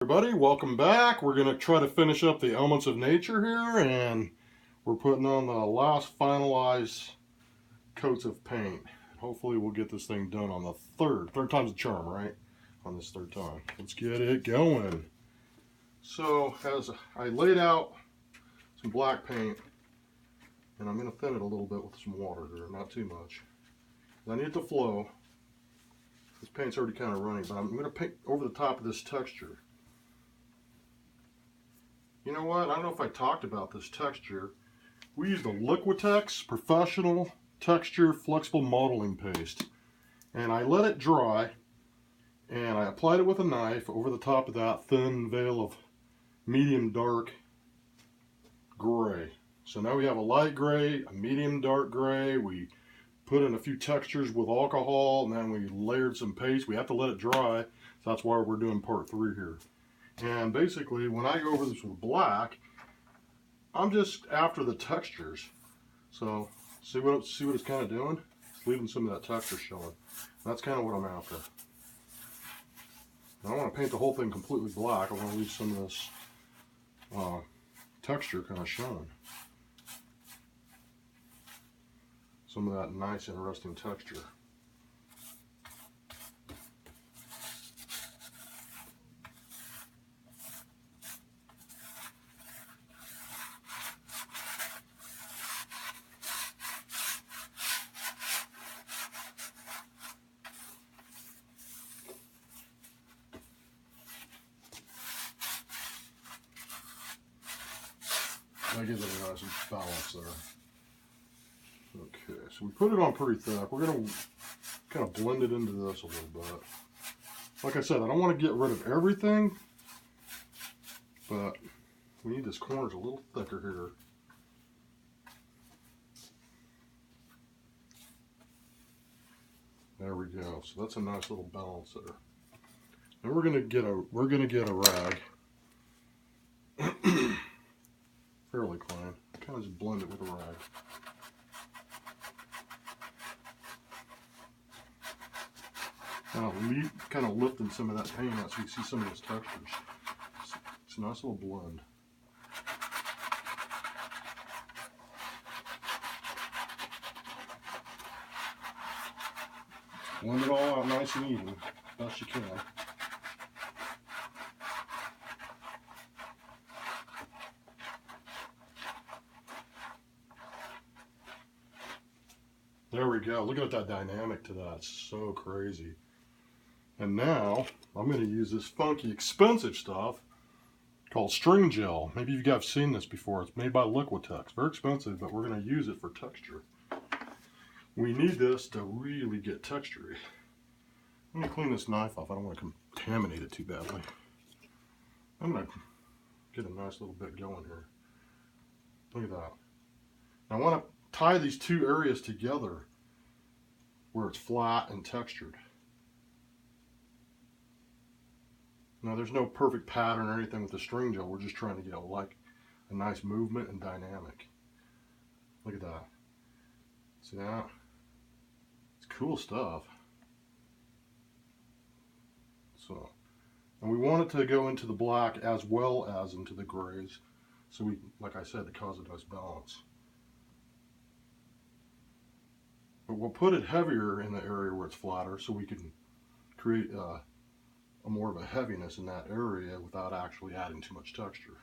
Everybody, welcome back. We're going to try to finish up the Elements of Nature here, and we're putting on the last finalized coats of paint. Hopefully we'll get this thing done on the third time's the charm, right? On this third time. Let's get it going. So, as I laid out some black paint, and I'm going to thin it a little bit with some water here, not too much. I need it to flow. This paint's already kind of running, but I'm going to paint over the top of this texture. You know what? I don't know if I talked about this texture. We use the Liquitex Professional Texture Flexible Modeling Paste. And I let it dry, and I applied it with a knife over the top of that thin veil of medium dark gray. So now we have a light gray, a medium dark gray. We put in a few textures with alcohol, and then we layered some paste. We have to let it dry, so that's why we're doing part 3 here. And basically, when I go over this with black, I'm just after the textures. So, see what it's kind of doing? It's leaving some of that texture showing. That's kind of what I'm after. I don't want to paint the whole thing completely black. I want to leave some of this texture kind of showing. Some of that nice, interesting texture. That gives it a nice balance there. Okay, so we put it on pretty thick. We're going to kind of blend it into this a little bit. Like I said, I don't want to get rid of everything, but we need this corners a little thicker here. There we go. So that's a nice little balance there. And we're going to get a rag. Fairly clean. Kind of just blend it with a rag. Kind of lifting some of that paint out so you see some of those textures. It's a nice little blend. Blend it all out nice and even, best you can. There we go. Look at that dynamic to that. It's so crazy. And now I'm going to use this funky, expensive stuff called string gel. Maybe you guys have seen this before. It's made by Liquitex. Very expensive, but we're going to use it for texture. We need this to really get textury. Let me clean this knife off. I don't want to contaminate it too badly. I'm going to get a nice little bit going here. Look at that. I want to tie these two areas together where it's flat and textured. Now there's no perfect pattern or anything with the string gel. We're just trying to get like a nice movement and dynamic. Look at that. See that? It's cool stuff. So, and we want it to go into the black as well as into the grays. So we, like I said, to cause a nice balance. But we'll put it heavier in the area where it's flatter so we can create a more of a heaviness in that area without actually adding too much texture.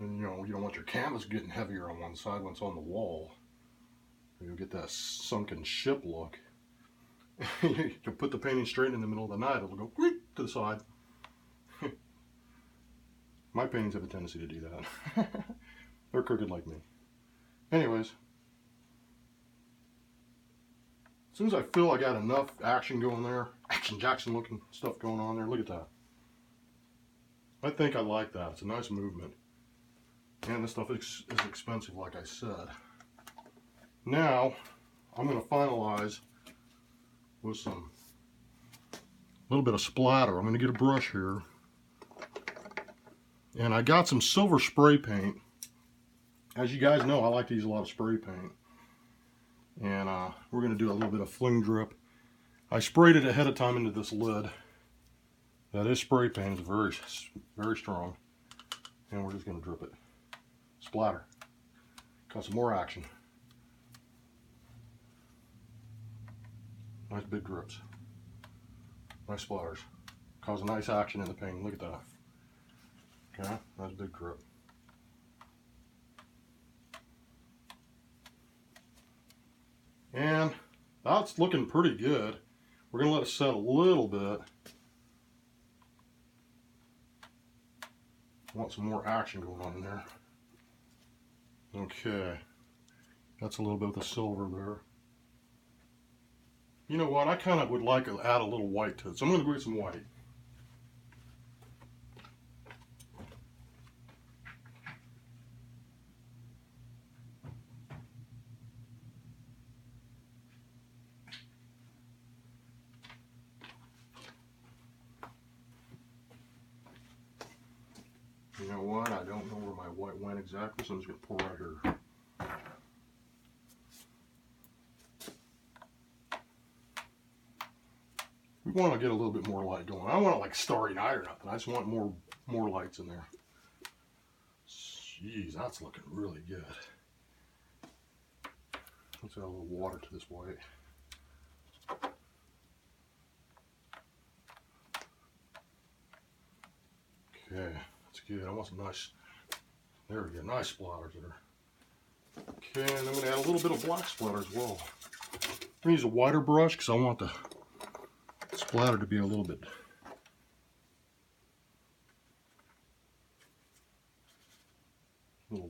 And you don't want your canvas getting heavier on one side when it's on the wall. You'll get that sunken ship look. You'll put the painting straight in the middle of the night, it'll go to the side. My paintings have a tendency to do that. They're crooked like me. Anyways, as soon as I feel I got enough action going there, Action Jackson looking stuff going on there, look at that. I think I like that. It's a nice movement. And this stuff is expensive, like I said. Now, I'm going to finalize with a little bit of splatter. I'm going to get a brush here. And I got some silver spray paint. As you guys know, I like to use a lot of spray paint. And we're going to do a little bit of fling drip I sprayed it ahead of time into this lid. That is spray paint. It's very, very strong. And we're just going to drip it. Splatter. Cause some more action. Nice big drips. Nice splatters. Cause a nice action in the paint. Look at that. Okay, nice big drip. And that's looking pretty good. We're going to let it set a little bit. Want some more action going on in there. Okay. That's a little bit of the silver there. You know what? I kind of would like to add a little white to it. So I'm going to go get some white. You know what? I don't know where my white went exactly, so I'm just going to pour right here. We want to get a little bit more light going. I don't want it like Starry Night or nothing. I just want more lights in there. Jeez, that's looking really good. Let's add a little water to this white. Okay, that's good. I want some nice, there we go, nice splatters there. Okay, and I'm going to add a little bit of black splatter as well. I'm going to use a wider brush because I want the splatter to be a little bit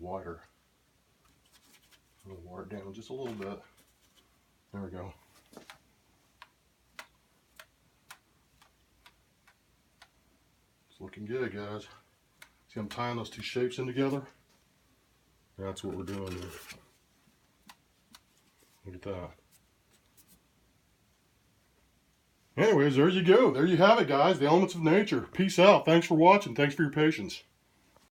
wider. I'm going to water it down just a little bit. There we go. It's looking good, guys. See, I'm tying those two shapes in together. That's what we're doing here. Look at that. Anyways, there you go. There you have it, guys. The elements of nature. Peace out. Thanks for watching. Thanks for your patience.